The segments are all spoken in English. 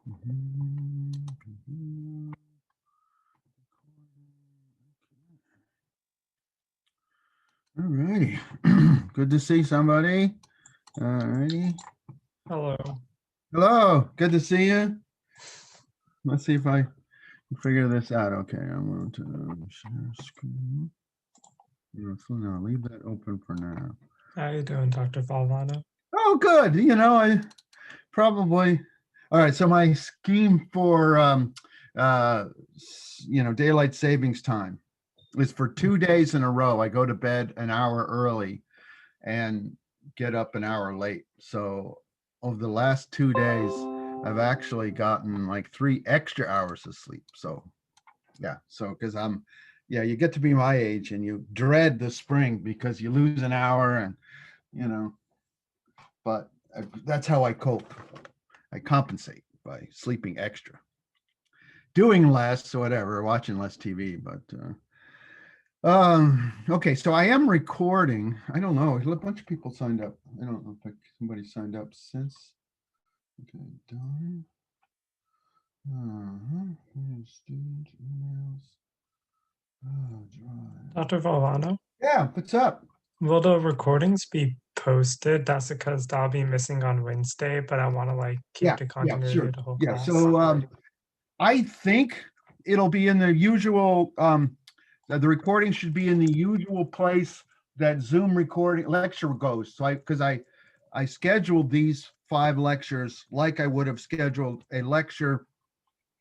All righty. Good to see somebody. All righty. Hello. Hello. Good to see you. Let's see if I can figure this out. Okay, I'm going to share screen. So now leave that open for now. How you doing, Dr. Valvano? Oh, good. You know, I probably. All right. So my scheme for, daylight savings time is for 2 days in a row. I go to bed an hour early and get up an hour late. So over the last 2 days, I've actually gotten like 3 extra hours of sleep. So yeah. So because you get to be my age and you dread the spring because you lose an hour and, but that's how I cope. I compensate by sleeping extra, doing less or whatever, watching less TV. But okay, so I am recording. I don't know. A bunch of people signed up. I don't know if somebody signed up since. Okay, done. Student emails. Oh, drive. Dr. Valvano, Yeah, what's up? will the recordings be posted? That's because I'll be missing on Wednesday, but I want to like keep the continuity sure. of the whole Yeah, class. so I think it'll be in the usual, the recording should be in the usual place that Zoom recording lecture goes. So because I scheduled these 5 lectures like I would have scheduled a lecture.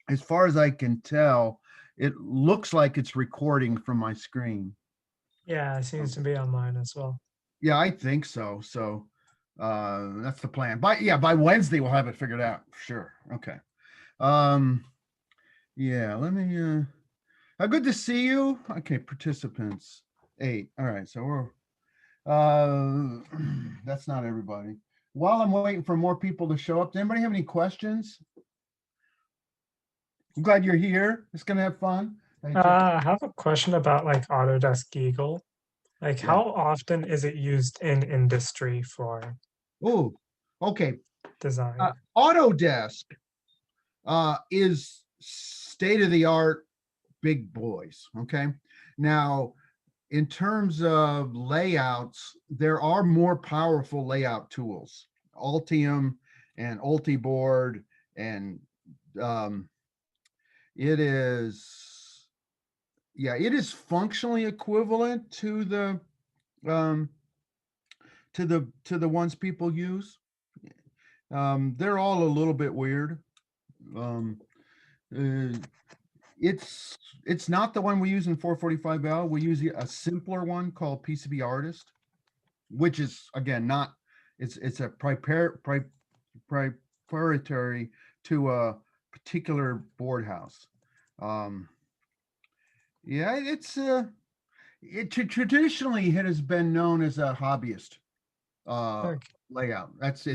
As far as I can tell, it looks like it's recording from my screen. Yeah, it seems to be on mine as well. Yeah, I think so. So that's the plan. By Wednesday we'll have it figured out for sure. Okay. Yeah, let me good to see you. Okay, participants 8. All right, so we're that's not everybody. While I'm waiting for more people to show up, does anybody have any questions? I'm glad you're here. It's gonna have fun. I have a question about like Autodesk Eagle. Like, how often is it used in industry for Oh, okay. design? Autodesk is state-of-the-art big boys. Okay. Now, in terms of layouts, there are more powerful layout tools, Altium and Ultiboard, and it is functionally equivalent to the ones people use. They're all a little bit weird. It's not the one we use in 445L. We use a simpler one called PCB Artist, which is again not it's a proprietary to a particular board house. Yeah, traditionally it has been known as a hobbyist layout. That's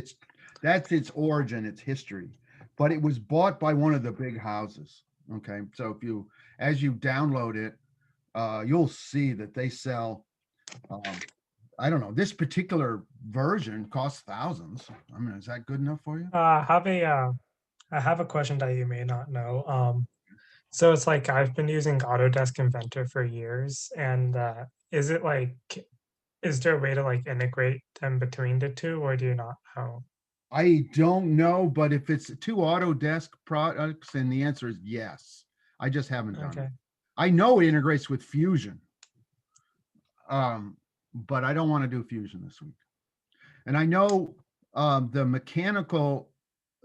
its origin, its history, but it was bought by one of the big houses. Okay, so as you download it, you'll see that they sell. I don't know. This particular version costs thousands. I mean, is that good enough for you? I have a question that you may not know. So it's like I've been using Autodesk Inventor for years, and is there a way to like integrate them between the two, or do you not know? I don't know, but if it's 2 Autodesk products, then the answer is yes. I just haven't done it. I know it integrates with Fusion, but I don't want to do Fusion this week. And I know the mechanical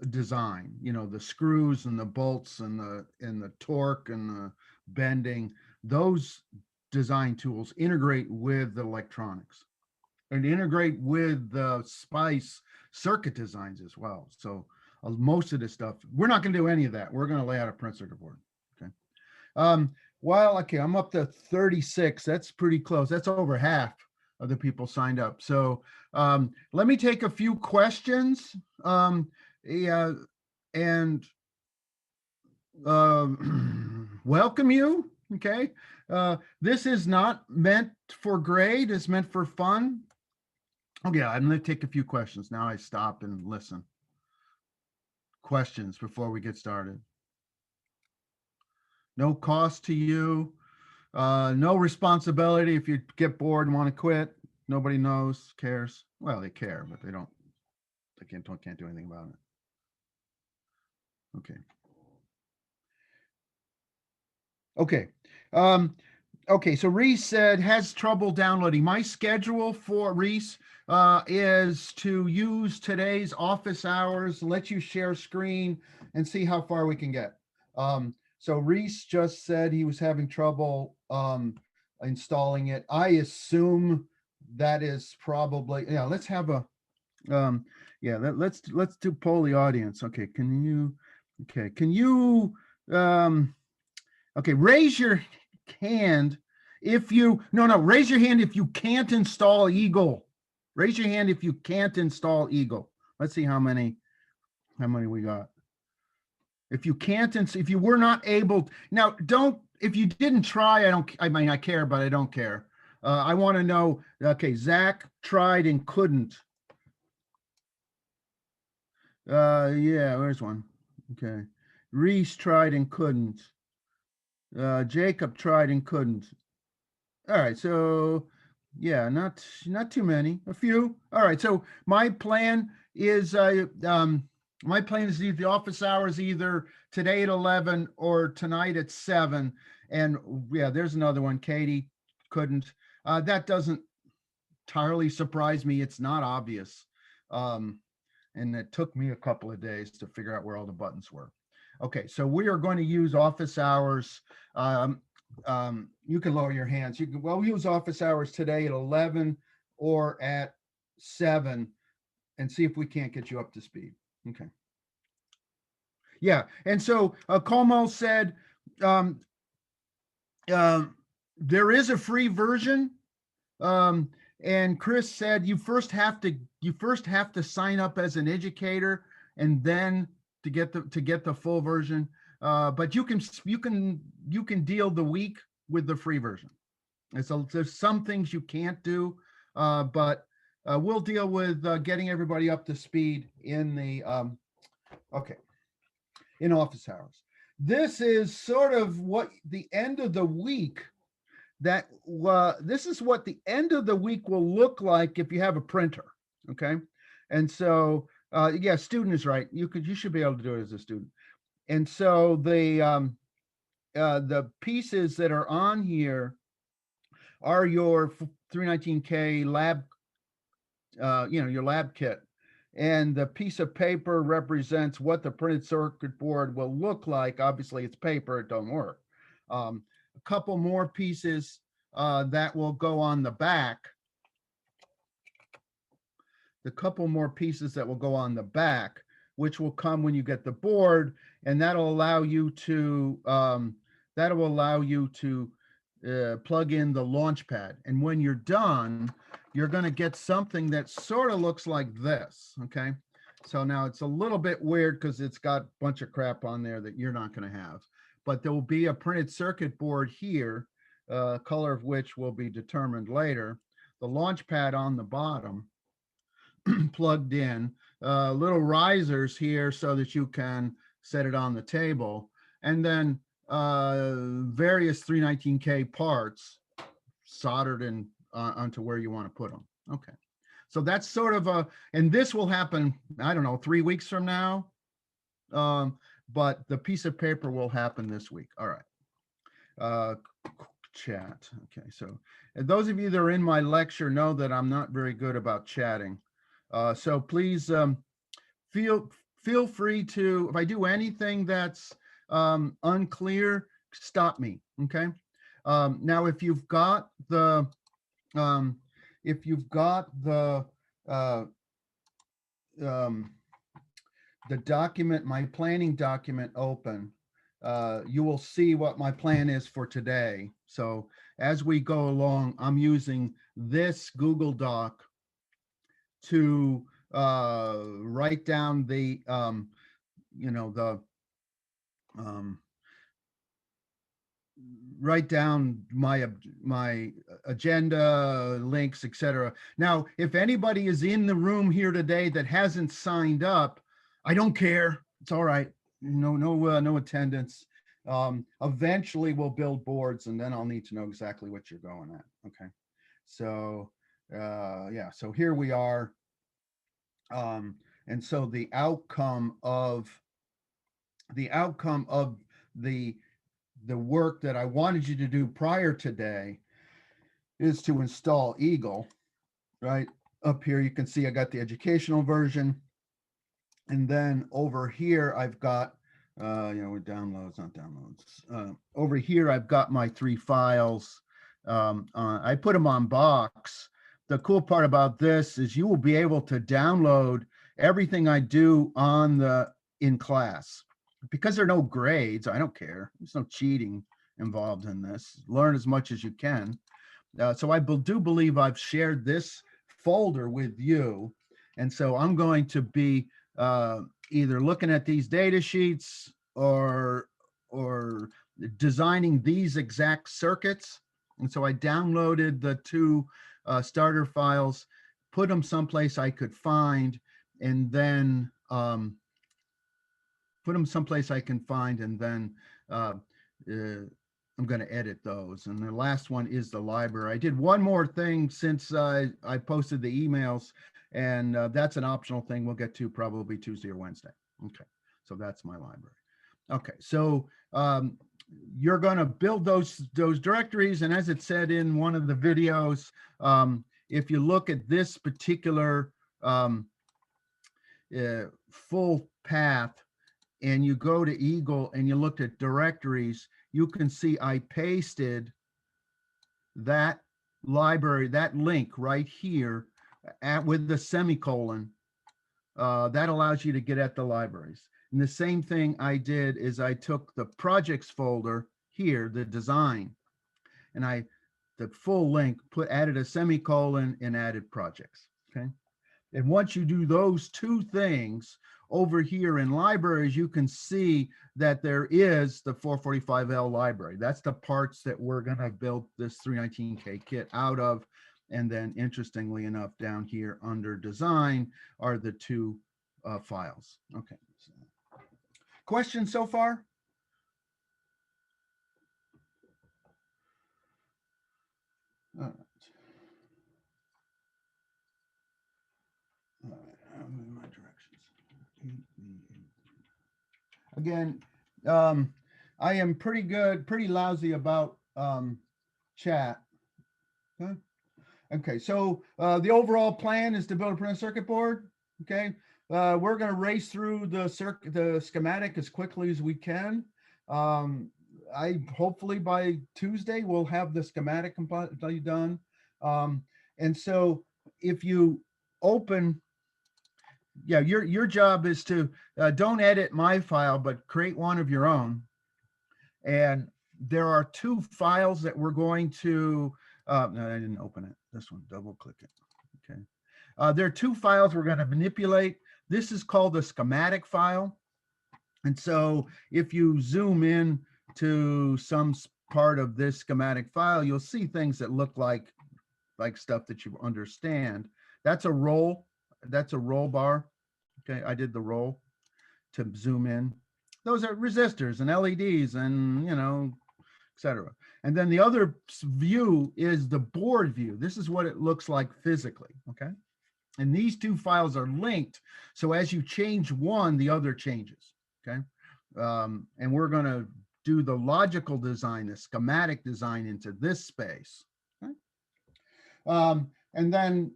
design, the screws and the bolts and the torque and the bending, those design tools integrate with the electronics and integrate with the SPICE circuit designs as well. So most of this stuff, we're not going to do any of that. We're going to lay out a print circuit board. Okay. Okay, I'm up to 36. That's pretty close. That's over half of the people signed up. So let me take a few questions and welcome you. Okay. This is not meant for grade. It's meant for fun. Okay, I'm going to take a few questions. Now I stop and listen. questions before we get started? No cost to you, no responsibility if you get bored and want to quit. Nobody knows, cares. Well, they care, but they can't do anything about it. Okay. Okay. Okay, so Reese said has trouble downloading. My schedule for Reese is to use today's office hours, let you share screen and see how far we can get. So Reese just said he was having trouble installing it. I assume that is probably, yeah, let's have a, yeah, let's do poll the audience. Okay, can you okay, raise your hand if you, no, raise your hand if you can't install Eagle. Raise your hand if you can't install Eagle. Let's see how many we got. If you can't, if you were not able, now don't, if you didn't try, I mean, I care, but I don't care. I want to know, okay, Zach tried and couldn't. Yeah, where's one? Okay. Reese tried and couldn't. Jacob tried and couldn't. All right, so yeah, not too many, a few. All right, so my plan is my plan is the office hours either today at 11 or tonight at 7. And yeah, there's another one. Katie couldn't. That doesn't entirely surprise me. It's not obvious. And it took me a couple of days to figure out where all the buttons were. Okay, so we are going to use office hours. You can lower your hands. You can, well, use office hours today at 11 or at 7 and see if we can't get you up to speed. Okay. Yeah, and so Como said there is a free version. And Chris said you first have to sign up as an educator and then to get the full version. But you can deal the week with the free version. And so there's some things you can't do, but we'll deal with getting everybody up to speed in the in office hours. This is sort of what the end of the week this is what the end of the week will look like if you have a printer. Okay, and so yeah, student is right. You should be able to do it as a student. And so the pieces that are on here are your 319K lab, your lab kit. And the piece of paper represents what the printed circuit board will look like. Obviously, it's paper, it don't work. A couple more pieces that will go on the back. The couple more pieces that will go on the back, which will come when you get the board, and that'll allow you to plug in the launch pad. And when you're done, you're going to get something that sort of looks like this. Okay, so now it's a little bit weird because it's got a bunch of crap on there that you're not going to have, but there will be a printed circuit board here, color of which will be determined later. The launch pad on the bottom plugged in, little risers here so that you can set it on the table, and then various 319K parts soldered in onto where you want to put them. Okay, so that's sort of and this will happen, I don't know, 3 weeks from now, but the piece of paper will happen this week. All right. Chat. Okay, so and those of you that are in my lecture know that I'm not very good about chatting. So please feel free to, if I do anything that's unclear, stop me. Okay. Now, if you've got the document, my planning document open, you will see what my plan is for today. So as we go along, I'm using this Google Doc to write down the write down my agenda, links, etc. Now, if anybody is in the room here today that hasn't signed up, I don't care. It's all right. No attendance. Eventually we'll build boards and then I'll need to know exactly what you're going at. Okay. So, yeah, so here we are. And so the outcome of the the work that I wanted you to do prior today is to install Eagle, right? Up here, you can see I got the educational version. And then over here, I've got, with downloads, not downloads. Over here, I've got my 3 files. I put them on box. The cool part about this is you will be able to download everything I do in class. Because there are no grades, I don't care. There's no cheating involved in this. Learn as much as you can. So I do believe I've shared this folder with you. And so I'm going to be either looking at these data sheets or designing these exact circuits. And so I downloaded the 2 starter files, put them someplace I could find, and then I'm going to edit those. And the last one is the library. I did one more thing since I posted the emails, and that's an optional thing we'll get to probably Tuesday or Wednesday. Okay, so that's my library. Okay, so you're going to build those directories, and as it said in one of the videos, if you look at this particular full path, and you go to Eagle and you looked at directories, you can see I pasted that library, that link right here with the semicolon. That allows you to get at the libraries. And the same thing I did is I took the projects folder here, the design, and the full link, added a semicolon and added projects, okay? And once you do those 2 things, over here in libraries, you can see that there is the 445L library. That's the parts that we're going to build this 319K kit out of. And then interestingly enough, down here under design are the 2 files. Okay. So, questions so far? All right. All right. I'm in my directions. Again, I am pretty lousy about chat. Huh? Okay, so the overall plan is to build a printed circuit board. Okay, we're going to race through the schematic as quickly as we can. I hopefully by Tuesday we'll have the schematic completely done. And so if you open, yeah, your job is to don't edit my file, but create one of your own. And there are 2 files that we're going to, no, I didn't open it. This one, double click it. Okay. There are 2 files we're going to manipulate. This is called the schematic file. And so if you zoom in to some part of this schematic file, you'll see things that look like stuff that you understand. That's a roll. That's a roll bar. Okay, I did the roll to zoom in. Those are resistors and LEDs and, etc. And then the other view is the board view. This is what it looks like physically, okay? And these 2 files are linked. So as you change one, the other changes, okay? And we're going to do the logical design, the schematic design into this space. Okay? And then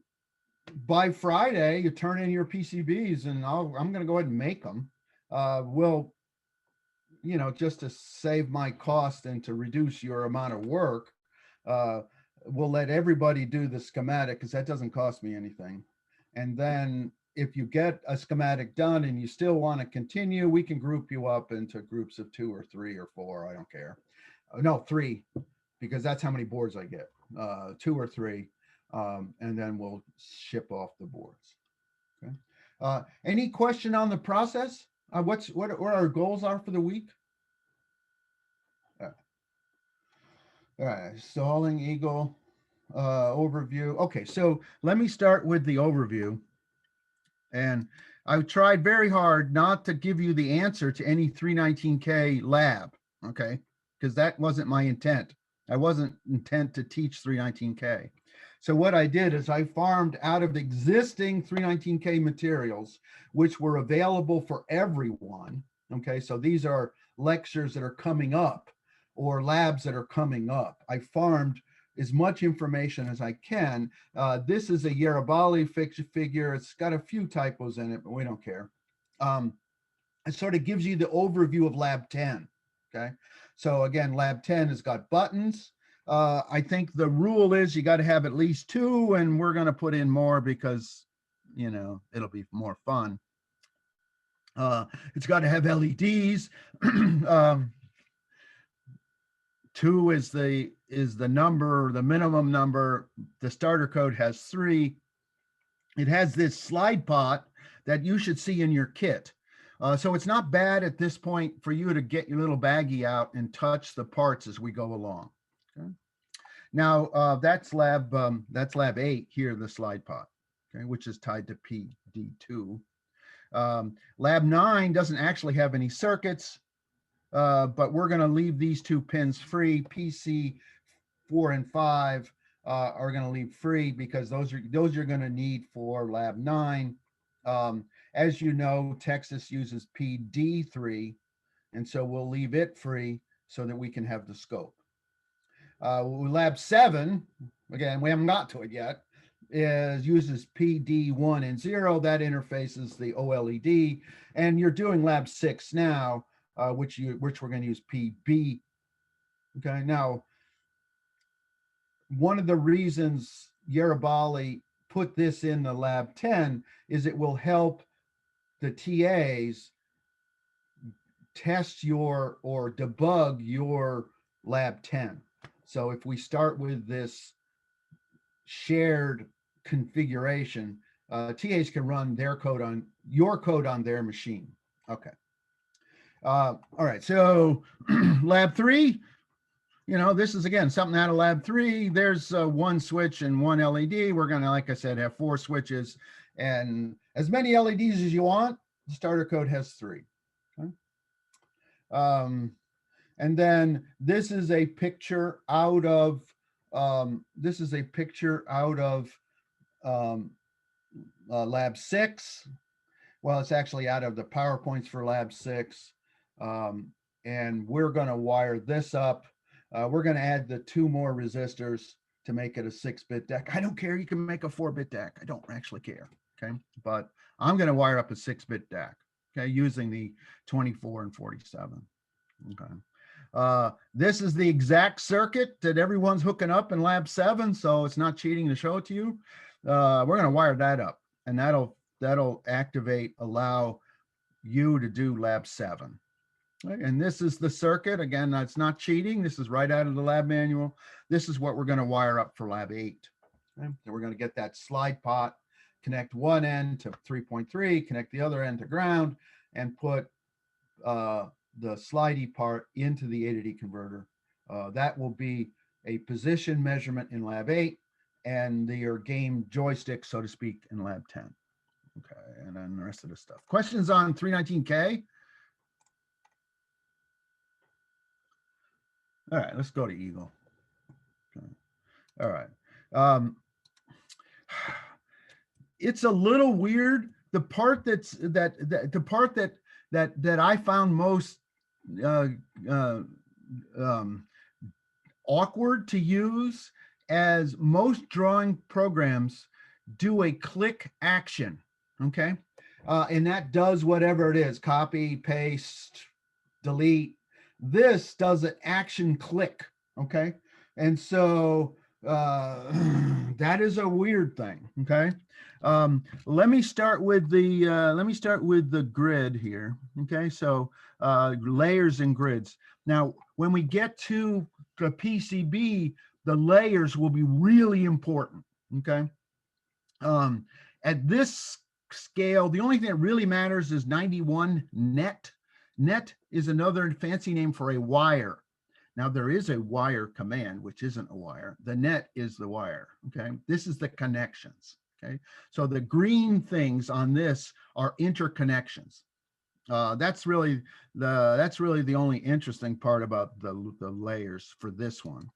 by Friday, you turn in your PCBs, and I'm going to go ahead and make them. We'll, just to save my cost and to reduce your amount of work, we'll let everybody do the schematic because that doesn't cost me anything. And then if you get a schematic done and you still want to continue, we can group you up into groups of 2 or 3 or 4. I don't care. No, 3, because that's how many boards I get, 2 or 3. And then we'll ship off the boards. Okay. Any question on the process? What our goals are for the week? All right, installing Eagle overview. Okay, so let me start with the overview. And I tried very hard not to give you the answer to any 319K lab, okay? Because that wasn't my intent. I wasn't intent to teach 319K. So what I did is I farmed out of existing 319K materials, which were available for everyone, okay? So these are lectures that are coming up or labs that are coming up. I farmed as much information as I can. This is a Yarabali figure. It's got a few typos in it, but we don't care. It sort of gives you the overview of lab 10, okay? So again, lab 10 has got buttons. I think the rule is you got to have at least 2, and we're going to put in more because, you know, it'll be more fun. It's got to have LEDs. 2 is the number, the minimum number. The starter code has 3. It has this slide pot that you should see in your kit. So it's not bad at this point for you to get your little baggie out and touch the parts as we go along. Okay. Now that's lab 8 here, the slide pot, okay, which is tied to PD2. Lab 9 doesn't actually have any circuits. But we're going to leave these 2 pins free. PC 4 and 5 are going to leave free because those you're going to need for lab 9. As you know, Texas uses PD3, and so we'll leave it free so that we can have the scope. Lab 7, again, we haven't got to it yet, uses PD1 and 0. That interfaces the OLED, and you're doing lab 6 now. Which we're going to use PB. Okay, now one of the reasons Yarabali put this in the lab 10 is it will help the TAs test or debug your lab 10. So if we start with this shared configuration, TAs can run their code on your code on their machine. Okay. All right, so lab 3, you know, this is again something out of lab 3. There's 1 switch and 1 LED. We're gonna, like I said, have 4 switches and as many LEDs as you want. The starter code has 3. Okay. And then this is a picture out of lab 6. Well, it's actually out of the PowerPoints for lab 6. And we're going to wire this up. We're going to add the 2 more resistors to make it a 6-bit deck. I don't care. You can make a 4-bit deck. I don't actually care. Okay. But I'm going to wire up a 6-bit deck. Okay. Using the 24 and 47. Okay. This is the exact circuit that everyone's hooking up in lab 7. So it's not cheating to show it to you. We're going to wire that up, and that'll activate, allow you to do lab 7. And this is the circuit. Again, that's not cheating. This is right out of the lab manual. This is what we're going to wire up for lab 8. Okay. So we're going to get that slide pot, connect one end to 3.3, connect the other end to ground, and put the slidey part into the A to D converter. That will be a position measurement in lab 8 and your game joystick, so to speak, in lab 10. Okay, and then the rest of the stuff. Questions on 319K? All right, let's go to Eagle. Okay. All right. It's a little weird. The part the part that I found most awkward to use, as most drawing programs do a click action. Okay. And that does whatever it is, copy, paste, delete. This does an action click. Okay. And so that is a weird thing. Okay. Let me start with the grid here. Okay. So layers and grids. Now, when we get to the PCB, the layers will be really important. Okay. At this scale, the only thing that really matters is 91 net. Net is another fancy name for a wire. Now there is a wire command, which isn't a wire. The net is the wire. Okay. This is the connections. Okay, so the green things on this are interconnections. That's really the only interesting part about the layers for this one.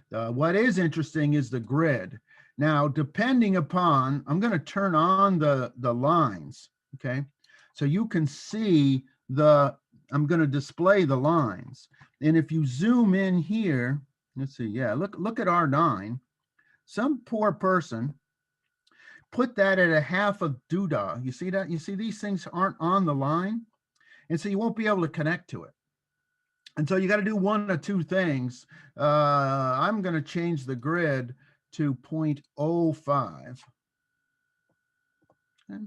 What is interesting is the grid. Now, depending upon, I'm going to turn on the lines. Okay, so you can see I'm going to display the lines. And if you zoom in here, let's see, yeah, look at R9. Some poor person put that at a half of doodah. You see that? You see these things aren't on the line, and so you won't be able to connect to it. And so you got to do one of two things. I'm going to change the grid to 0.05. Okay.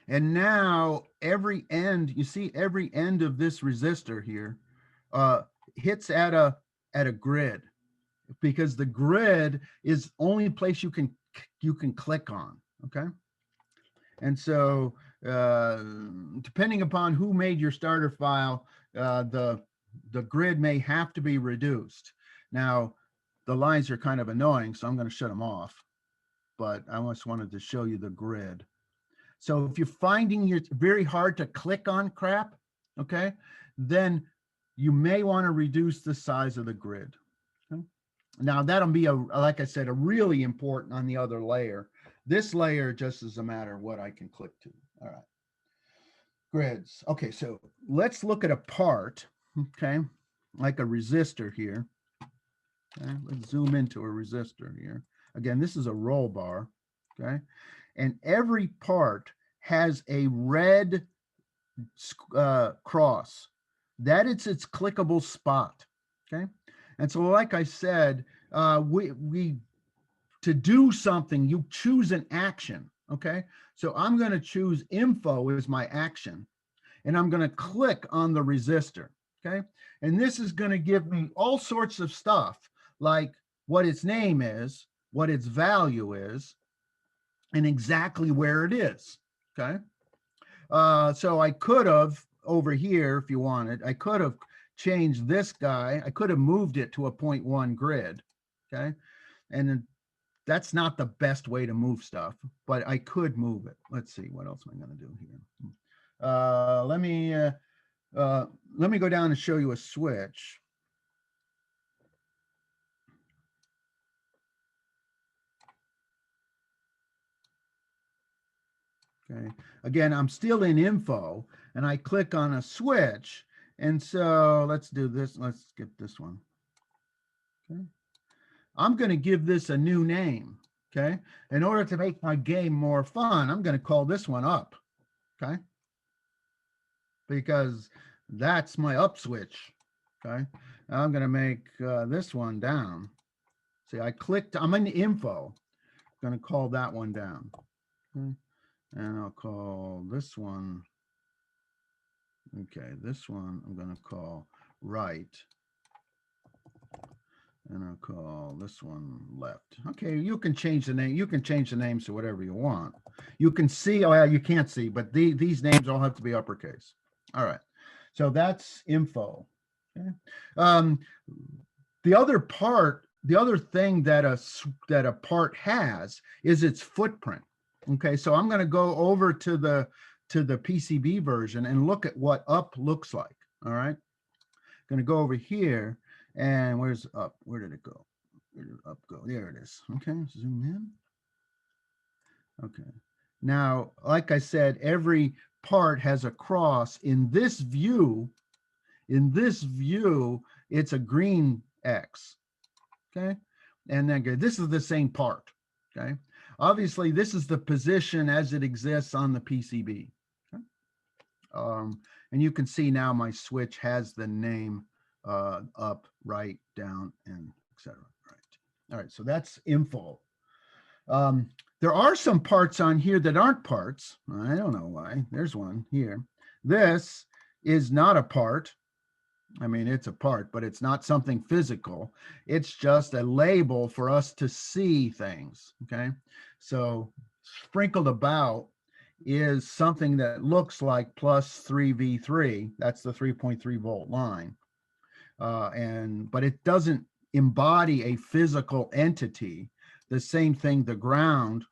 And now every end, you see every end of this resistor here hits at a grid, because the grid is only place you can click on. Okay. And so depending upon who made your starter file, the grid may have to be reduced. Now, the lines are kind of annoying, so I'm going to shut them off, but I just wanted to show you the grid. So if you're finding it's very hard to click on crap, okay, then you may want to reduce the size of the grid. Okay? Now that'll be, like I said, a really important on the other layer. This layer just is a matter of what I can click to. All right. Grids. Okay, so let's look at a part, okay, like a resistor here. Okay, let's zoom into a resistor here. Again, this is a roll bar, okay, and every part has a red cross. That is its clickable spot, okay? And so like I said, to do something, you choose an action, okay? So I'm going to choose info as my action, and I'm going to click on the resistor, okay? And this is going to give me all sorts of stuff, like what its name is, what its value is, and exactly where it is, okay? So I could have, over here, if you wanted, I could have changed this guy. I could have moved it to a 0.1 grid, okay? And that's not the best way to move stuff, but I could move it. Let's see, what else am I going to do here? Let me go down and show you a switch. Okay, again, I'm still in info, and I click on a switch, and so let's do this. Let's get this one. Okay, I'm going to give this a new name. Okay, in order to make my game more fun, I'm going to call this one up. Okay, because that's my up switch. Okay, I'm going to make this one down. See, I clicked, I'm in info. I'm going to call that one down. Okay. And I'll call this one. Okay, this one I'm going to call right. And I'll call this one left. Okay, you can change the name. You can change the names to whatever you want. You can see, oh, yeah, you can't see, but these names all have to be uppercase. All right, so that's info. Okay. The other part, the other thing that a part has is its footprint. Okay, so I'm going to go over to the PCB version and look at what up looks like. All right, going to go over here, and where's up? Where did it go? Where did up go? There it is. Okay, zoom in. Okay, now, like I said, every part has a cross. In this view, it's a green X. Okay, and then this is the same part. Okay, obviously this is the position as it exists on the PCB. Okay? And you can see now my switch has the name up, right, down, and etc. Right. All right, so that's info. There are some parts on here that aren't parts. I don't know why. There's one here. This is not a part. I mean, it's a part, but it's not something physical. It's just a label for us to see things, okay? So sprinkled about is something that looks like plus 3V3. That's the 3.3 volt line. But it doesn't embody a physical entity. the same thing, the ground,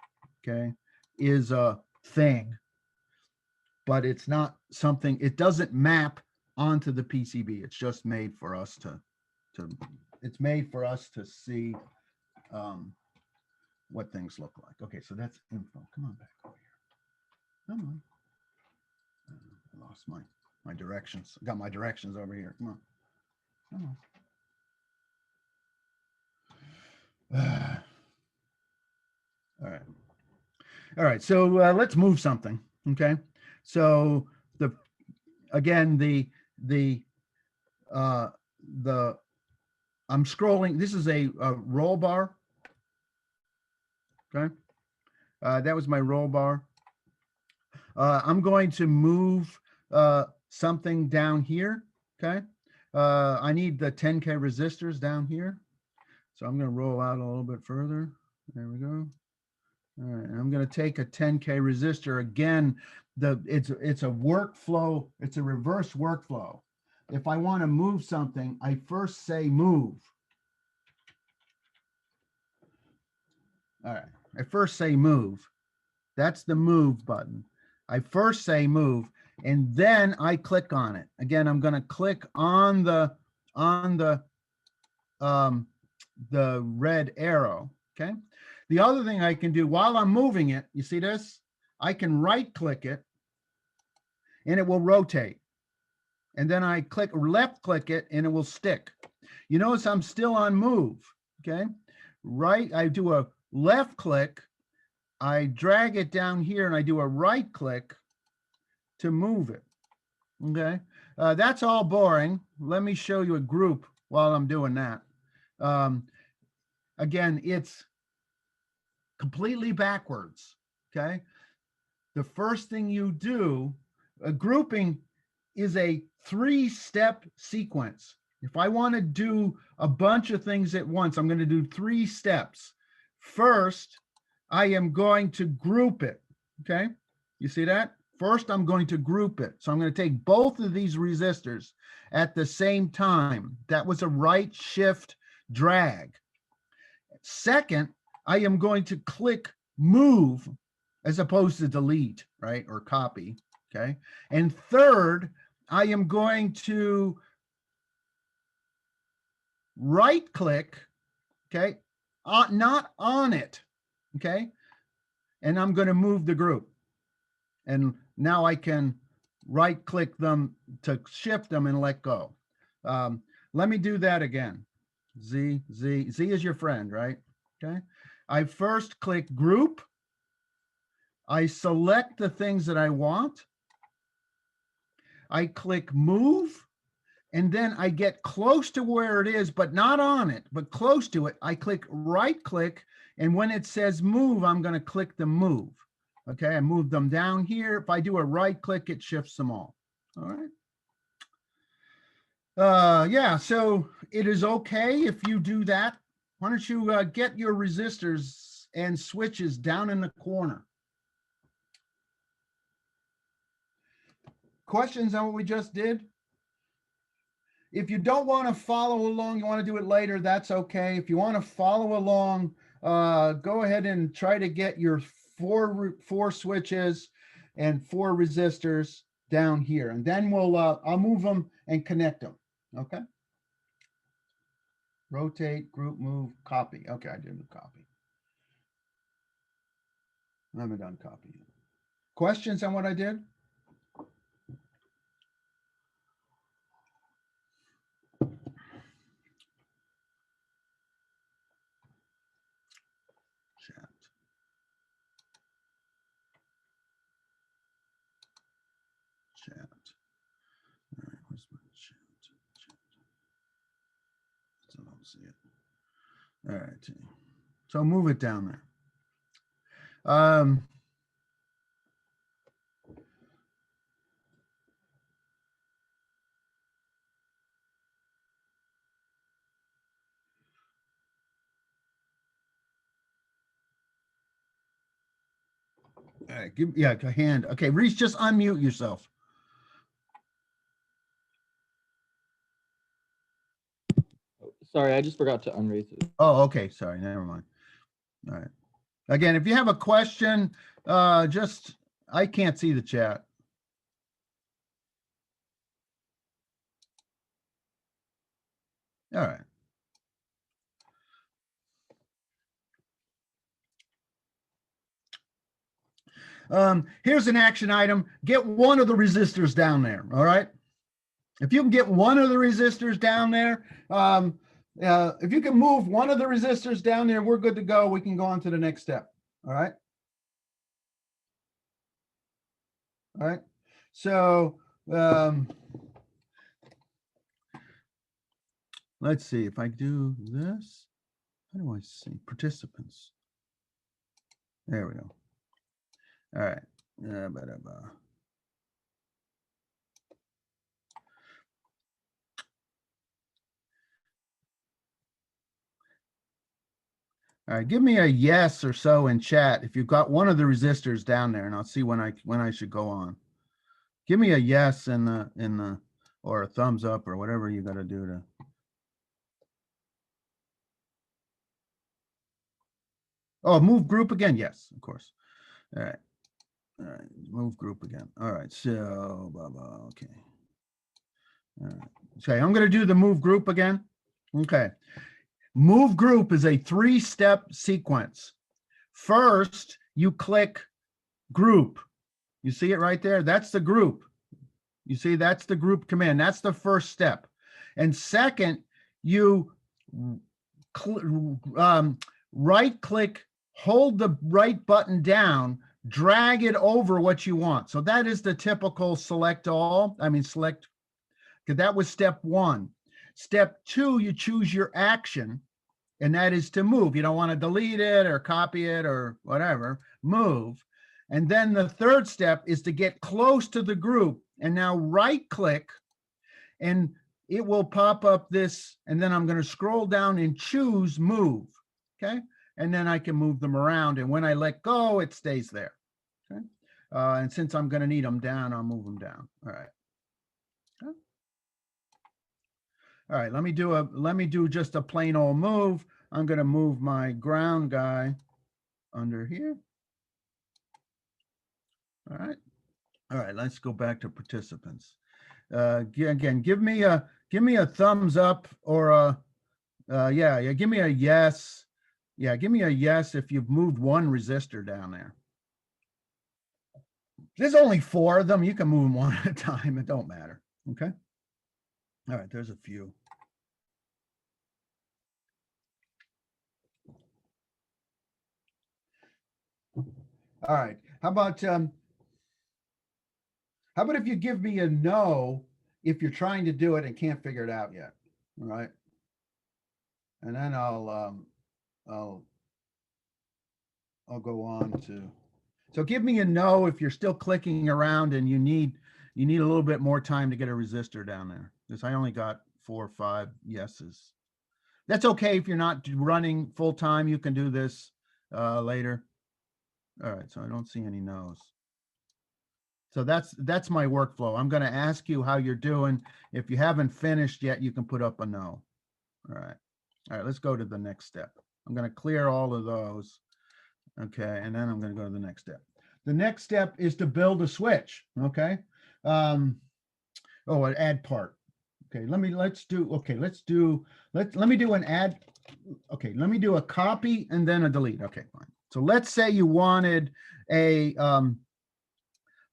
okay, is a thing, but it's not something, it doesn't map onto the PCB. It's just made for us to it's made for us to see what things look like. Okay, so that's info. Come on back over here. Come on. I lost my directions. I got my directions over here. Come on. Come on. All right. All right. So let's move something. Okay. So again, I'm scrolling. This is a roll bar. Okay. That was my roll bar. I'm going to move something down here. Okay. I need the 10K resistors down here. So I'm going to roll out a little bit further. There we go. All right. I'm going to take a 10K resistor again. It's a workflow. It's a reverse workflow. If I want to move something, I first say move. All right. I first say move. That's the move button. I first say move, and then I click on it. Again, I'm going to click on the red arrow. Okay. The other thing I can do while I'm moving it, you see this? I can right click it and it will rotate. And then I click or left click it and it will stick. You notice I'm still on move. Okay. Right. I do a left click. I drag it down here and I do a right click to move it. Okay. That's all boring. Let me show you a group while I'm doing that. Again, it's completely backwards. Okay. The first thing you do, a grouping is a 3-step sequence. If I want to do a bunch of things at once, I'm going to do 3 steps. First, I am going to group it. Okay. You see that? First, I'm going to group it. So I'm going to take both of these resistors at the same time. That was a right shift drag. Second, I am going to click move as opposed to delete, right? Or copy. Okay. And third, I am going to right click, okay, not on it. Okay. And I'm going to move the group. And now I can right click them to shift them and let go. Let me do that again. Z is your friend, right? Okay. I first click group. I select the things that I want. I click move. And then I get close to where it is, but not on it, but close to it. I click right click. And when it says move, I'm going to click the move. Okay, I move them down here. If I do a right click, it shifts them all. All right. Yeah, so it is okay if you do that. Why don't you get your resistors and switches down in the corner? Questions on what we just did? If you don't want to follow along, you want to do it later, that's okay. If you want to follow along, go ahead and try to get your four switches and 4 resistors down here. And then I'll move them and connect them. Okay. Rotate, group, move, copy. Okay, I did the copy. I haven't done copy yet. Questions on what I did? Chat. All right, where's my chat? So I don't see it. All right. So move it down there. All right, yeah, a hand. Okay, Reese, just unmute yourself. Sorry, I just forgot to unraise it. Oh, okay, sorry, never mind. All right. Again, if you have a question, I can't see the chat. All right. Here's an action item. Get one of the resistors down there. All right. If you can get one of the resistors down there, if you can move one of the resistors down there, we're good to go. We can go on to the next step. All right. All right. So let's see if I do this. How do I see participants? There we go. All right. All right, give me a yes or so in chat if you've got one of the resistors down there, and I'll see when I should go on. Give me a yes in the or a thumbs up or whatever you got to do to. Oh, move group again? Yes, of course. All right. All right, move group again. All right, so blah, blah, okay. All right. Okay, I'm going to do the move group again. Okay. Move group is a 3-step sequence. First, you click group. You see it right there? That's the group. You see, that's the group command. That's the first step. And second, you right click, hold the right button down, drag it over what you want. So that is the typical select all. Select, because that was step 1. Step 2, you choose your action, and that is to move. You don't want to delete it or copy it or whatever, move. And then the third step is to get close to the group, and now right click, and it will pop up this, and then I'm going to scroll down and choose move. Okay. And then I can move them around. And when I let go, it stays there. Okay. And since I'm going to need them down, I'll move them down. All right. Okay. All right. Let me do just a plain old move. I'm going to move my ground guy under here. All right. All right. Let's go back to participants. Again, give me a thumbs up or yeah, give me a yes. Yeah, give me a yes if you've moved one resistor down there. There's only 4 of them. You can move them one at a time. It don't matter. Okay. All right. There's a few. All right. How about if you give me a no if you're trying to do it and can't figure it out yet? All right. And then I'll go on to. So give me a no if you're still clicking around and you need a little bit more time to get a resistor down there. Because I only got 4 or 5 yeses. That's okay if you're not running full time. You can do this later. All right, so I don't see any no's. So that's my workflow. I'm going to ask you how you're doing. If you haven't finished yet, you can put up a no. All right. All right, let's go to the next step. I'm going to clear all of those. Okay, and then I'm going to go to the next step. The next step is to build a switch. Okay. An add part. Okay, let me do an add. Okay, let me do a copy and then a delete. Okay, fine. So let's say you wanted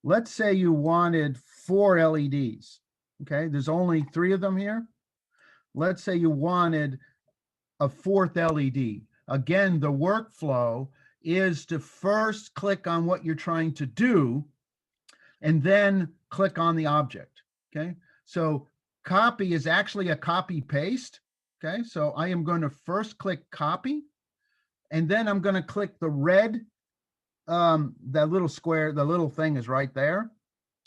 let's say you wanted 4 LEDs. Okay, there's only 3 of them here. Let's say you wanted a 4th LED. Again, the workflow is to first click on what you're trying to do and then click on the object. Okay, so copy is actually a copy paste. Okay, so I am going to first click copy, and then I'm going to click the red, that little square, the little thing is right there.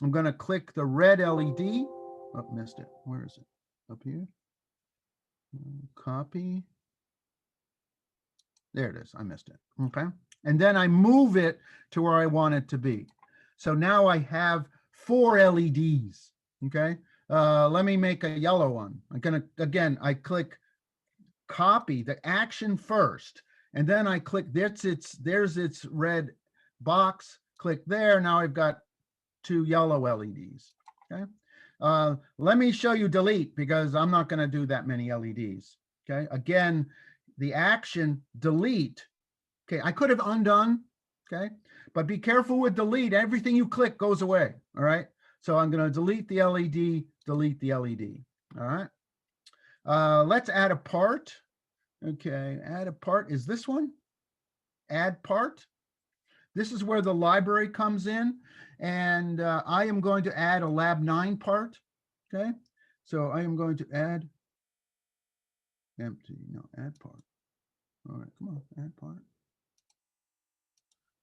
I'm going to click the red LED. Oh, missed it. Where is it? Up here. Copy. There it is. I missed it. Okay. And then I move it to where I want it to be. So now I have 4 LEDs. Okay. Let me make a yellow one. I'm going to, again, I click copy the action first, And then I click, there's its red box, click there. Now I've got 2 yellow LEDs, okay? Let me show you delete because I'm not gonna do that many LEDs, okay? Again, the action delete, okay, I could have undone, okay? But be careful with delete, everything you click goes away, all right? So I'm gonna delete the LED, delete the LED, all right? Let's add a part. Okay, add a part is this one, add part. This is where the library comes in, and I am going to add a lab 9 part, okay? So I am going to add empty, no, add part. All right, come on, add part.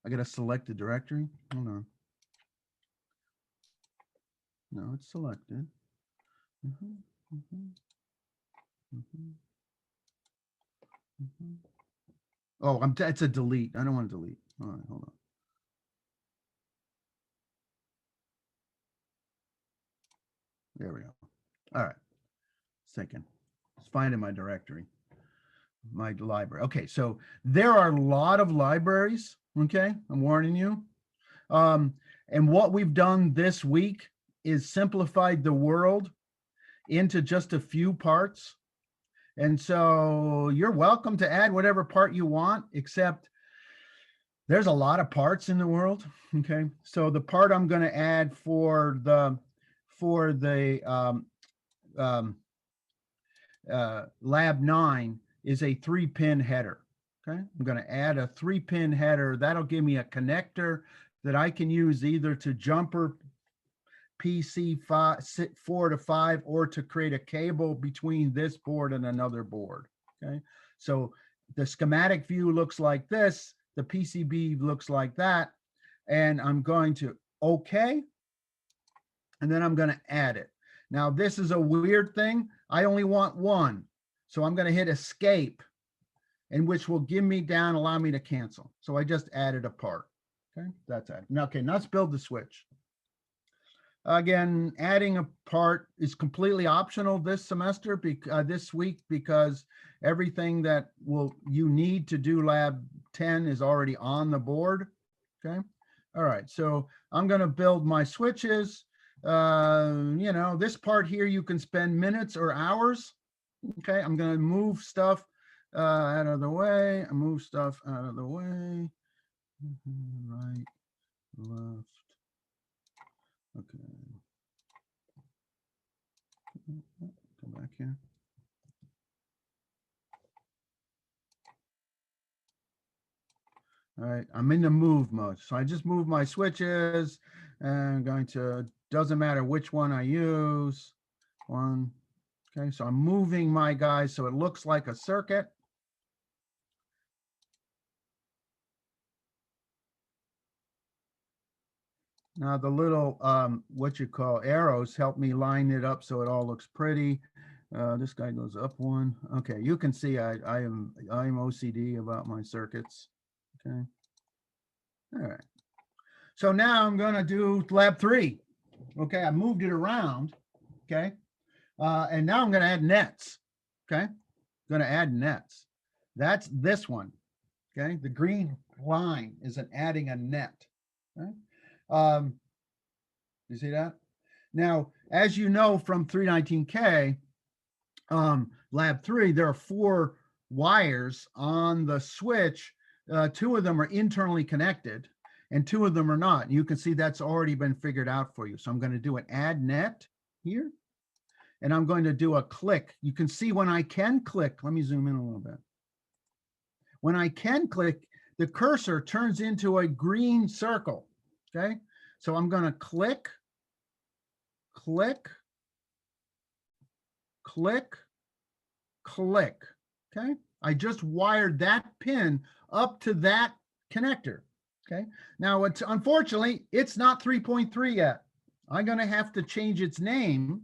I gotta select the directory, hold on. No, it's selected. Oh, it's a delete. I don't want to delete. All right, hold on. There we go. All right. Second. Let's find in my directory, my library. Okay, so there are a lot of libraries. Okay, I'm warning you. And what we've done this week is simplified the world into just a few parts. And so you're welcome to add whatever part you want, except there's a lot of parts in the world. Okay, so the part I'm going to add for the lab 9 is a 3-pin header. Okay, I'm going to add a 3-pin header. That'll give me a connector that I can use either to jumper PC 4 to 5 or to create a cable between this board and another board. Okay, so the schematic view looks like this, the PCB looks like that, and I'm going to OK, and then I'm going to add it. Now this is a weird thing. I only want one, so I'm going to hit escape, and which will give me down, allow me to cancel. So I just added a part. Okay, that's it. Now, okay, now let's build the switch. Again, adding a part is completely optional this semester, this week, because everything that you need to do lab 10 is already on the board. Okay. All right. So I'm going to build my switches. You know, this part here, you can spend minutes or hours. Okay. I'm going to move stuff out of the way. I move stuff out of the way. Right, left. Okay. Come back here. All right, I'm in the move mode. So I just move my switches, and I'm going to, doesn't matter which one I use. One. Okay, so I'm moving my guys so it looks like a circuit. Now the little, what you call arrows help me line it up so it all looks pretty. This guy goes up one. Okay, you can see I'm OCD about my circuits. Okay. All right. So now I'm gonna do lab 3. Okay, I moved it around. Okay. And now I'm gonna add nets. Okay. I'm gonna add nets. That's this one. Okay. The green line is adding a net. Okay. You see that? Now, as you know from 319K, lab 3, there are 4 wires on the switch. 2 of them are internally connected and 2 of them are not. You can see that's already been figured out for you. So I'm going to do an add net here, and I'm going to do a click. You can see when I can click, let me zoom in a little bit. When I can click, the cursor turns into a green circle. Okay. So I'm going to click, click, click, click. Okay. I just wired that pin up to that connector. Okay. Now, unfortunately, it's not 3.3 yet. I'm going to have to change its name.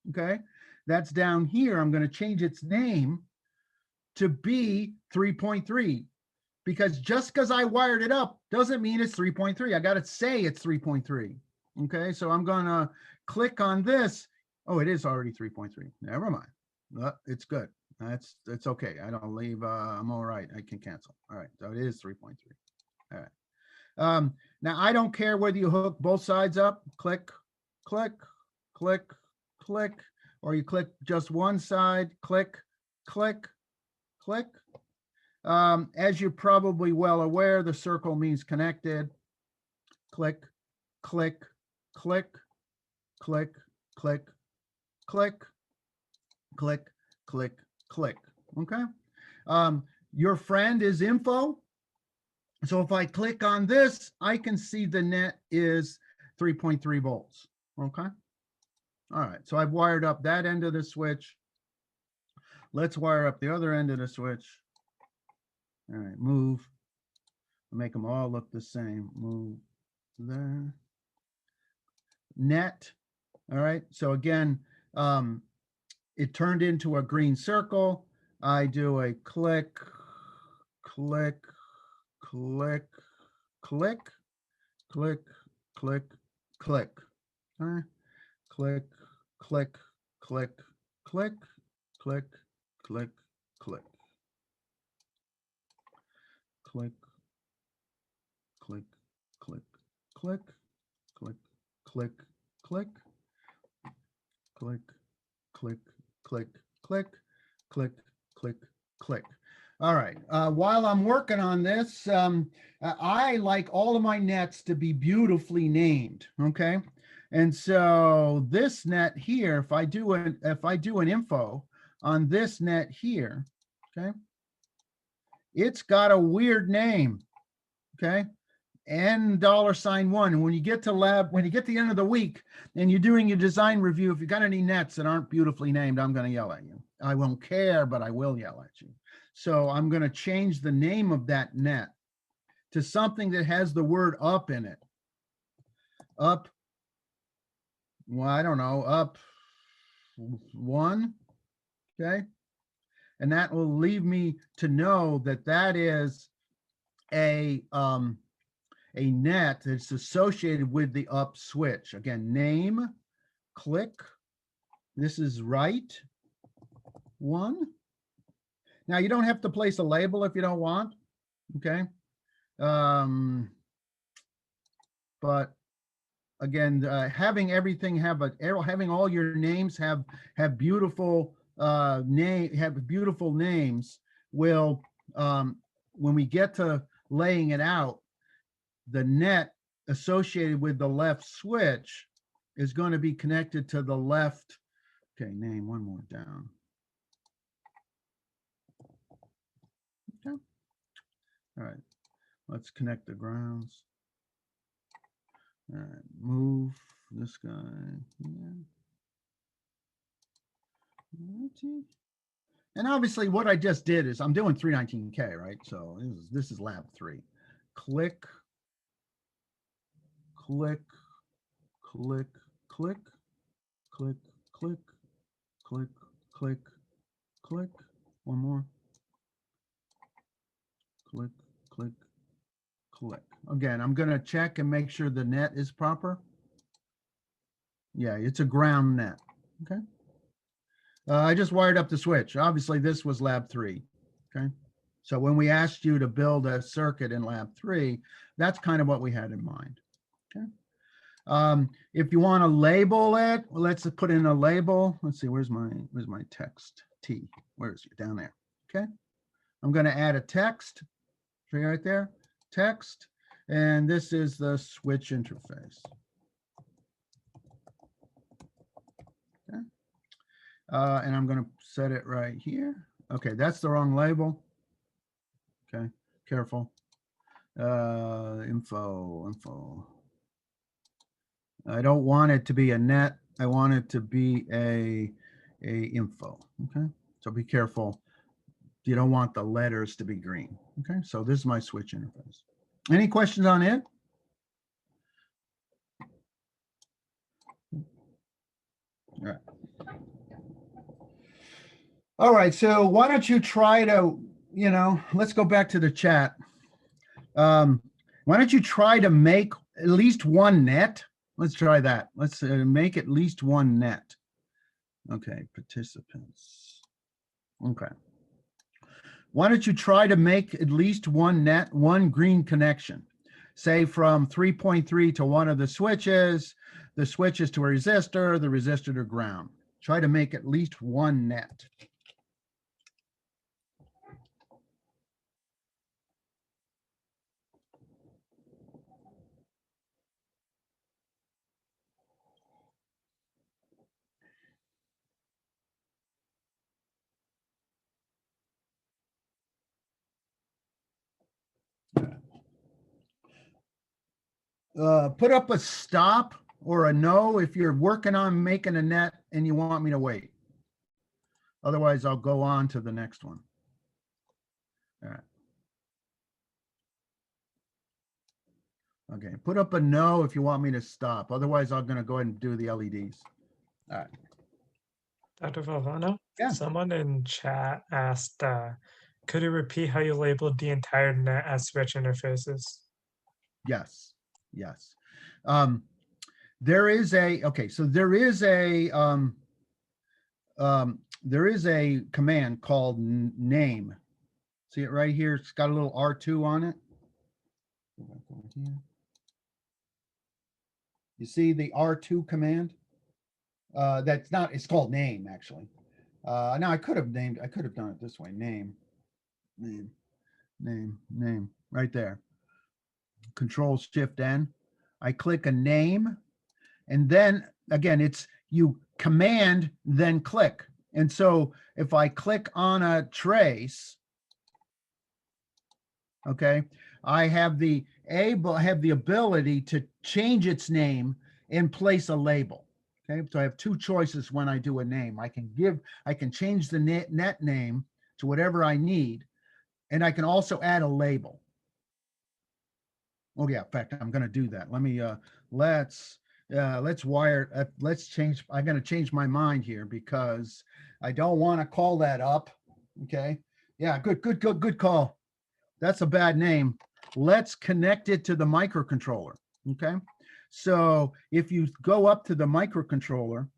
Okay. That's down here. I'm going to change its name to be 3.3. Because just because I wired it up doesn't mean it's 3.3. I got to say it's 3.3. Okay, so I'm going to click on this. Oh, it is already 3.3. Never mind. It's good. That's okay. I don't leave. I'm all right. I can cancel. All right. So it is 3.3. All right. Now I don't care whether you hook both sides up, click, click, click, click, or you click just one side, click, click, click. As you're probably well aware, the circle means connected. Click, click, click, click, click, click, click, click, click. Okay. Your friend is info. So if I click on this, I can see the net is 3.3 volts. Okay. All right. So I've wired up that end of the switch. Let's wire up the other end of the switch. All right. Move. Make them all look the same. Move there. Net. All right. So again, it turned into a green circle. I do a click, click, click, click, click, click, click. Okay. Click, click, click, click, click, click, click. Click, click, click, click, click, click, click, click, click, click, click, click, click, click. All right. While I'm working on this, I like all of my nets to be beautifully named. Okay. And so this net here, if I do an info on this net here, okay, it's got a weird name. Okay. N$1. When you get to the end of the week and you're doing your design review, if you got any nets that aren't beautifully named, I'm going to yell at you. I won't care, but I will yell at you. So I'm going to change the name of that net to something that has the word up in it. Up. Well, I don't know, up 1. Okay. And that will leave me to know that that is a net that's associated with the up switch. Again, name, click. This is right 1. Now you don't have to place a label if you don't want. Okay. But again, having everything having all your names have beautiful beautiful names will, when we get to laying it out, the net associated with the left switch is going to be connected to the left. Okay, name one more down. Okay. All right, let's connect the grounds. All right, move this guy here. And obviously what I just did is I'm doing 319K, right? So this is lab 3. Click, click, click, click, click, click, click, click, click. One more. Click, click, click. Again, I'm going to check and make sure the net is proper. Yeah, it's a ground net. Okay. I just wired up the switch. Obviously, this was lab 3. Okay. So when we asked you to build a circuit in lab 3, that's kind of what we had in mind. Okay. If you want to label it, let's put in a label. Let's see, where's my text? T. Where is it? Down there. Okay. I'm going to add a text. See right there, text, and this is the switch interface. Okay. And I'm going to set it right here. Okay, that's the wrong label. Okay, careful. Info. I don't want it to be a net. I want it to be a info. Okay, so be careful. You don't want the letters to be green. Okay, so this is my switch interface. Any questions on it? All right. All right, so why don't you try to, let's go back to the chat. Why don't you try to make at least one net? Let's try that. Let's make at least one net. Okay, participants. Okay. Why don't you try to make at least one green connection, say from 3.3 to one of the switches to a resistor, the resistor to ground. Try to make at least one net. Put up a stop or a no if you're working on making a net and you want me to wait. Otherwise, I'll go on to the next one. All right. Okay, put up a no if you want me to stop. Otherwise, I'm going to go ahead and do the LEDs. All right. Dr. Valvano? Yeah. Someone in chat asked, could you repeat how you labeled the entire net as switch interfaces? Yes. Yes. There is a, okay, so there is a command called name. See it right here? It's got a little R2 on it. Go back over here. You see the R2 command? That's not, it's called name actually. Now I could have done it this way. Name, right there. Control Shift N. I click a name, and then again, it's you command, then click. And so if I click on a trace, okay, I have the ability to change its name and place a label. Okay, so I have two choices when I do a name. I can change the net name to whatever I need, and I can also add a label. Oh yeah, in fact, I'm going to do that. Let me let's change. I'm going to change my mind here because I don't want to call that up. Okay, yeah, good call. That's a bad name. Let's connect it to the microcontroller. Okay, so if you go up to the microcontroller,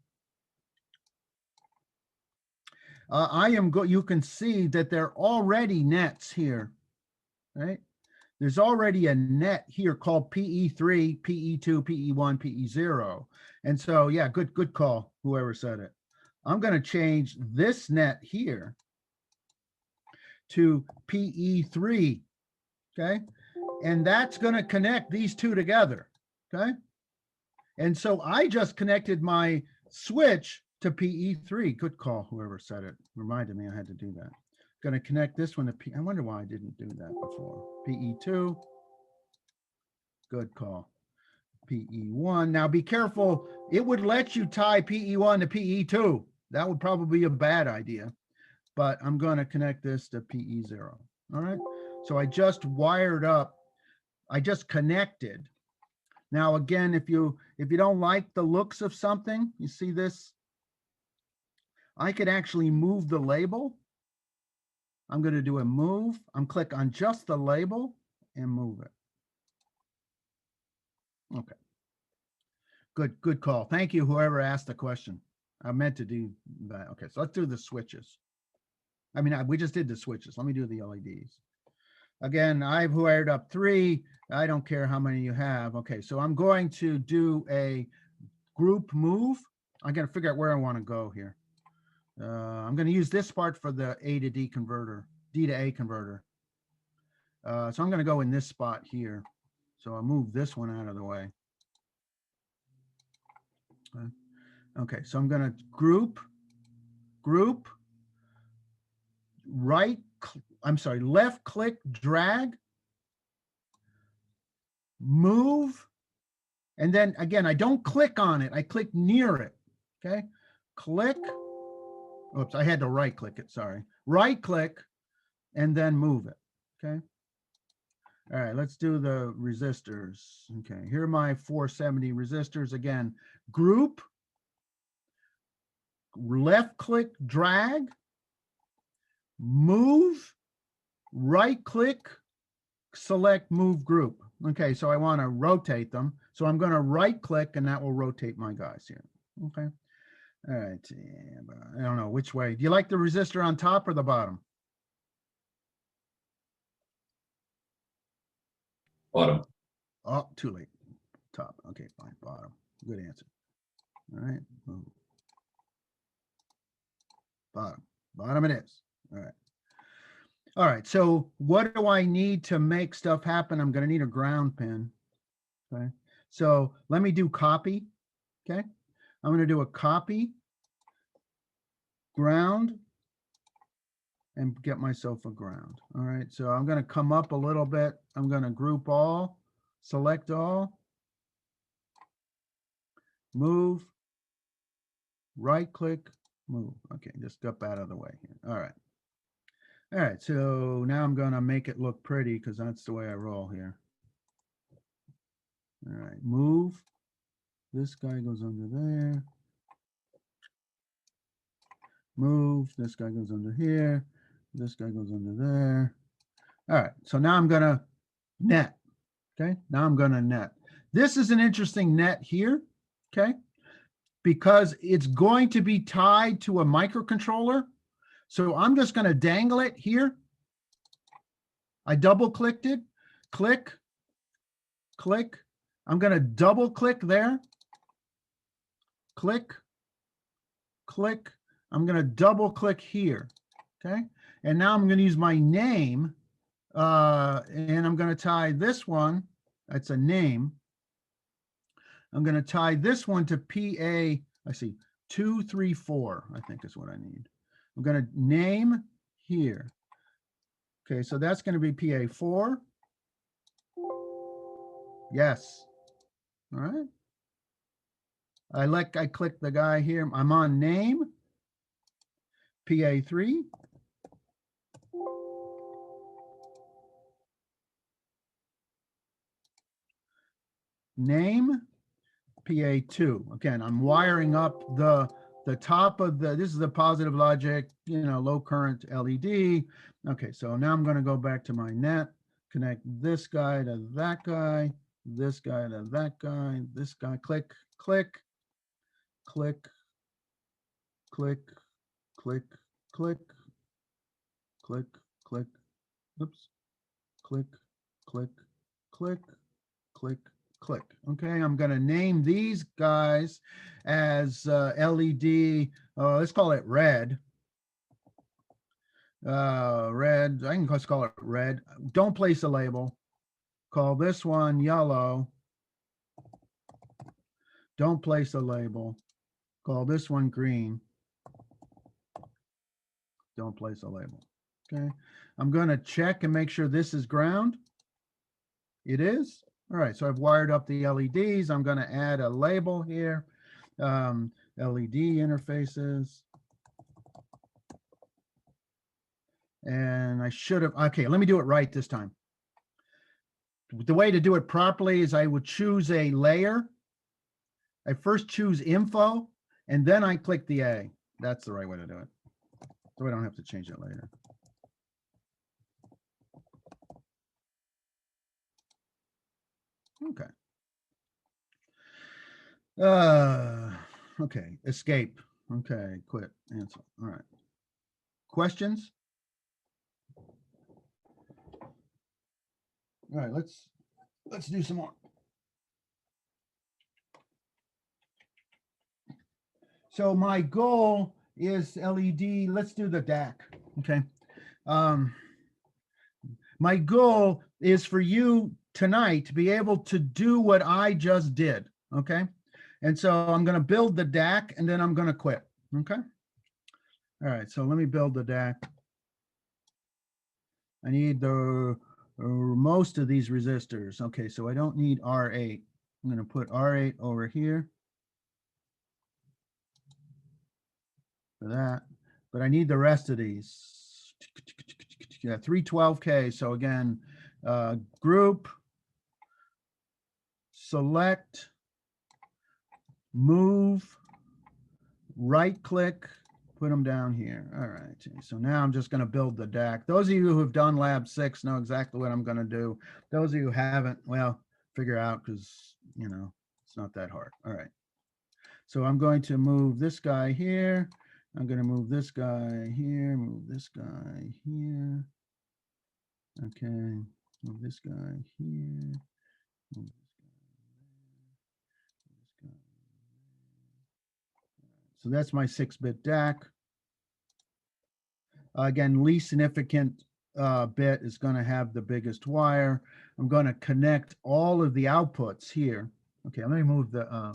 you can see that there are already nets here, right? There's already a net here called PE3, PE2, PE1, PE0. And so, yeah, good call, whoever said it. I'm going to change this net here to PE3, okay? And that's going to connect these two together, okay? And so I just connected my switch to PE3. Good call, whoever said it. Reminded me I had to do that. Going to connect this one to P. I wonder why I didn't do that before. PE2. Good call. PE1. Now be careful. It would let you tie PE1 to PE2. That would probably be a bad idea. But I'm going to connect this to PE0. All right. So I just wired up. I just connected. Now again, if you don't like the looks of something, you see this? I could actually move the label. I'm going to do a move. I'm click on just the label and move it. Okay. Good call. Thank you, whoever asked the question. I meant to do that. Okay, so let's do the switches. I mean, we just did the switches. Let me do the LEDs. Again, I've wired up 3. I don't care how many you have. Okay, so I'm going to do a group move. I got to figure out where I want to go here. I'm going to use this part for the A to D converter, D to A converter. So I'm going to go in this spot here. So I'll move this one out of the way. Okay, so I'm going to group, left click, drag, move, and then again, I don't click on it. I click near it. Okay, click. Oops, I had to right click it. Sorry. Right click and then move it. Okay. All right, let's do the resistors. Okay, here are my 470 resistors. Again, group, left click, drag, move, right click, select move group. Okay, so I want to rotate them. So I'm going to right click and that will rotate my guys here. Okay. All right, yeah, but I don't know which way. Do you like the resistor on top or the bottom? Bottom. Oh, too late. Top. Okay, fine. Bottom. Good answer. All right. Move. Bottom. Bottom it is. All right. All right. So what do I need to make stuff happen? I'm going to need a ground pin. Okay. So let me do copy. Okay. I'm going to do a copy, ground, and get myself a ground. All right. So I'm going to come up a little bit. I'm going to group all, select all, move, right click, move. Okay. Just up out of the way here. All right. All right, so now I'm gonna make it look pretty because that's the way I roll here. All right, move. This guy goes under there. Move. This guy goes under here. This guy goes under there. All right, so now I'm gonna net. Okay, now I'm gonna net. This is an interesting net here, okay, because it's going to be tied to a microcontroller. So I'm just gonna dangle it here. I double clicked it, click, click. I'm going to double click there. Click, click. I'm going to double click here. Okay. And now I'm going to use my name and I'm going to tie this one. That's a name. I'm going to tie this one to PA. I see 234, I think is what I need. I'm going to name here. Okay. So that's going to be PA4. Yes. All right. I click the guy here. I'm on name, PA3. Name, PA2. Again, I'm wiring up the top of this is the positive logic, low current LED. Okay, so now I'm going to go back to my net, connect this guy to that guy, this guy to that guy, this guy, click, click, click, click, click, click, click, click, oops, click, click, click, click, click. Okay, I'm going to name these guys as LED, let's call it red. Red, I can just call it red. Don't place a label. Call this one yellow. Don't place a label. Call this one green. Don't place a label. Okay, I'm going to check and make sure this is ground. It is. All right, so I've wired up the LEDs. I'm going to add a label here. LED interfaces. And I should have, okay, let me do it right this time. The way to do it properly is I would choose a layer. I first choose info, and then I click the A. That's the right way to do it. So I don't have to change it later. Okay. Okay, escape. Okay, quit, answer. All right. Questions? All right, let's do some more. So my goal is LED. Let's do the DAC. Okay. My goal is for you tonight to be able to do what I just did. Okay. And so I'm going to build the DAC and then I'm going to quit. Okay. All right. So let me build the DAC. I need the most of these resistors. Okay. So I don't need R8. I'm going to put R8 over here. For that, but I need the rest of these. Yeah, 312K. So again, group, select, move, right click, put them down here. All right. So now I'm just going to build the DAC. Those of you who have done lab 6 know exactly what I'm going to do. Those of you who haven't, well, figure out because, it's not that hard. All right. So I'm going to move this guy here. I'm going to move this guy here, move this guy here. Okay, move this guy here. Move this guy there. So that's my 6-bit DAC. Again, least significant bit is going to have the biggest wire. I'm going to connect all of the outputs here. Okay, let me move the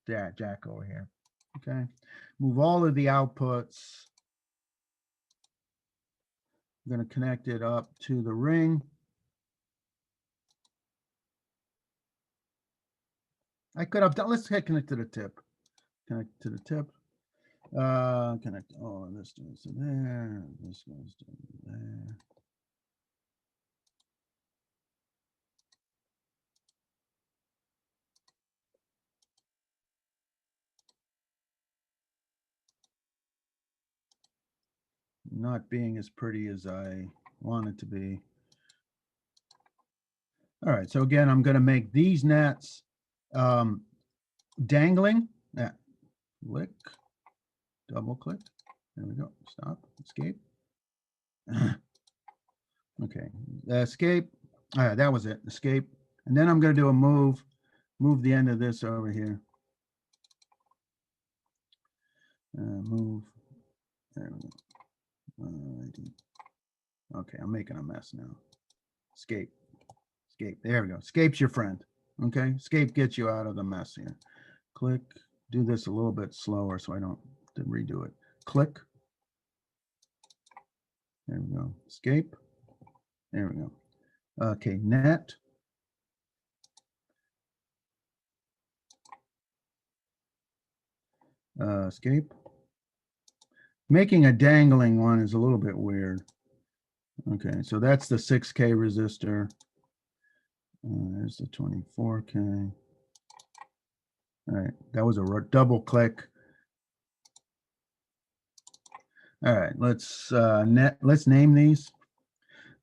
jack over here. Okay, move all of the outputs. I'm going to connect it up to the ring. I could have done, let's connect to the tip. Connect to the tip. Connect all of this goes to there. This goes to there. Not being as pretty as I want it to be. All right, so again, I'm going to make these nets dangling. Click, double click. There we go. Stop, escape. Okay, escape. All right, that was it. Escape. And then I'm going to do a move the end of this over here. Move. There we go. Okay, I'm making a mess now. Escape. Escape. There we go. Escape's your friend. Okay, escape gets you out of the mess here. Click. Do this a little bit slower so I don't have to redo it. Click. There we go. Escape. There we go. Okay, net. Escape. Making a dangling one is a little bit weird. Okay, so that's the 6K resistor. There's the 24K. All right, that was a double click. All right, let's name these.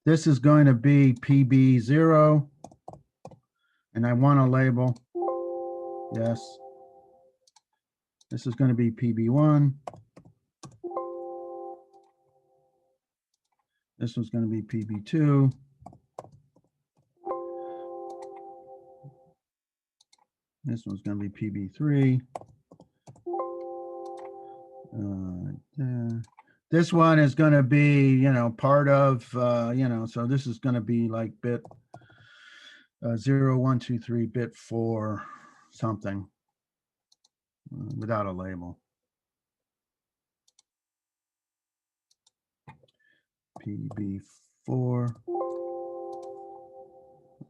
This is going to be PB0, and I want a label. Yes. This is going to be PB1. This one's going to be PB2. This one's going to be PB3. This one is going to be, part of, so this is going to be like bit 0, 1, 2, 3, bit 4, something without a label. PB4.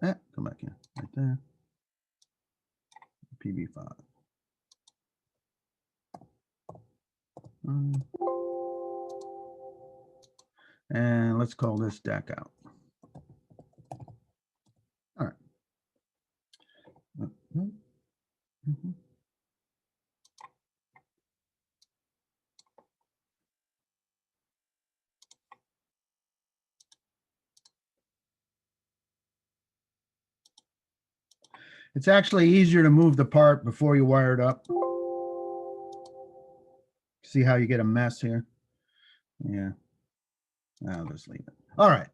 Come back in right there. PB5. And let's call this DAC out. All right. It's actually easier to move the part before you wire it up. See how you get a mess here? Yeah. I'll just leave it. All right.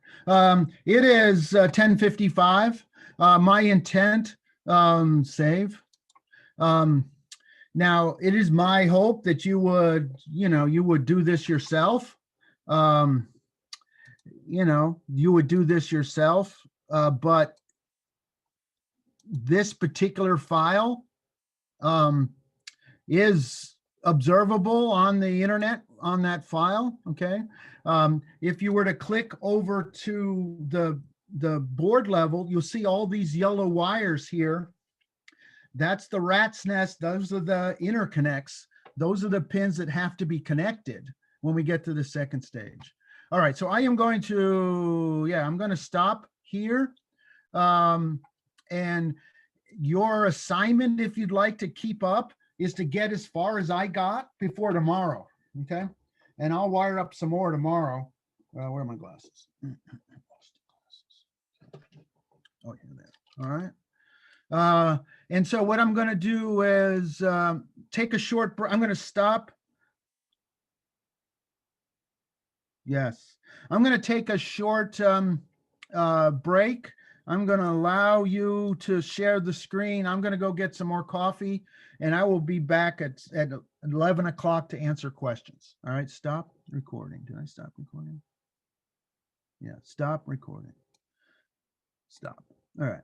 It is 10:55. My intent, save. Now, it is my hope that you would, you would do this yourself. You would do this yourself, but this particular file is observable on the internet on that file. Okay. If you were to click over to the board level, you'll see all these yellow wires here. That's the rat's nest. Those are the interconnects. Those are the pins that have to be connected when we get to the second stage. All right, so I am going to, I'm going to stop here. And your assignment, if you'd like to keep up, is to get as far as I got before tomorrow, okay? And I'll wire up some more tomorrow. Where are my glasses? Oh, yeah, there. All right. And so what I'm going to do is take a short break. I'm going to stop. Yes, I'm going to take a short break. I'm going to allow you to share the screen. I'm going to go get some more coffee, and I will be back at 11 o'clock to answer questions. All right, stop recording. Did I stop recording? Yeah, stop recording. Stop. All right.